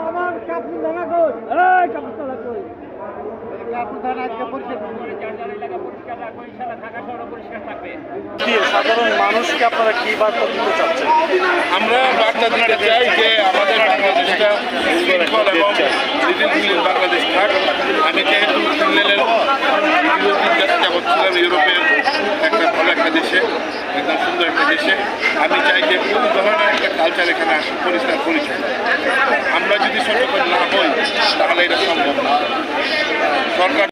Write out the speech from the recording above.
আমার কাপড় দানা কই কাপড় দানা কই সাধারণ মানুষকে আপনারা কি বার্তা দিতে চাচ্ছেন? আমরা বার্তা দিতে চাই যে আমাদের বাংলাদেশটা শৃঙ্খল এবং নীতিশীল বাংলাদেশ থাক। আমি যেহেতু ফিনল্যান্ডের যাবৎ ছিলাম ইউরোপের একটা ভালো একটা দেশে, একদম সুন্দর একটা দেশে, আমি চাই যে কোন ধরনের একটা কালচার এখানে আসে পরিষ্কার পরিচ্ছন্ন। আমরা যদি সচেতন না হই তাহলে এটা সম্ভব না। সরকার